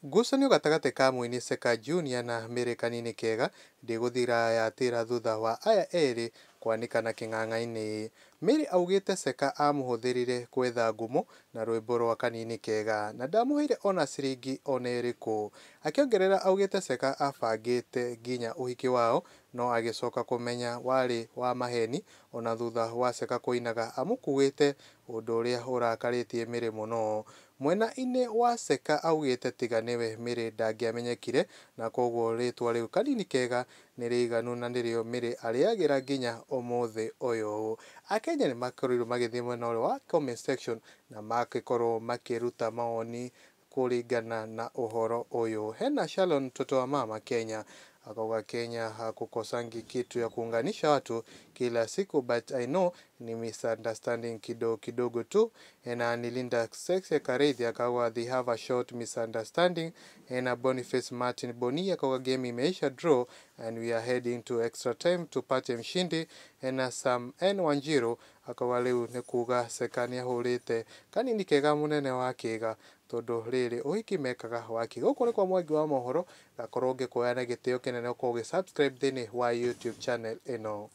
Ngucanio gatagati ka muini Cekah Junior na Kanini Kega ndiguthira yatira thutha wa aya eri kwanikana king'ang'a-ini. Mary augite Cekah amuhuthirire kwetha ngumo na rwimbo rwa Kanini Kega na ndamuheire ona ciringi ona iriku. Akiongerera augite Cekah abangite nginya uhiki wao no agicoka kumenya wari wa maheni ona thutha wa Cekah kuinaga amukuite undu uria urakaritie Mary muno. Mwena-ini wa Cekah augite tiga niwe Mary ndangiamenyekire na koguo ritwa riu Kanini Kega ni riganu na nirio Mary ariagira nginya umuthi uyu. Akenya ni makorirwo magithie mwena uria wa comment section na makikorwo makiruta maoni kuringana na uhoro uyu. Hena Shalon mtoto wa mama Kenya akauga Kenya hakukosangi kitu ya kuunganisha watu kila siku, but I know ni misunderstanding kidogo tu. Na Nilinda Sexe Karethi akauga they have a short misunderstanding. Na Boniface Martin Boni akauga game imeisha draw and we are heading to extra time tupate mshindi. Na Sam N Wanjiru akauga riu ni kuga Cekah niahurite Kanini Kega munene wa Kega tondu riri uhiki mekaga waki. Guku ni kwa Mwangi wa Mohoro, gakorwo ngikuoya na gitio kinene ukorwo subscribe thini wa YouTube channel ino.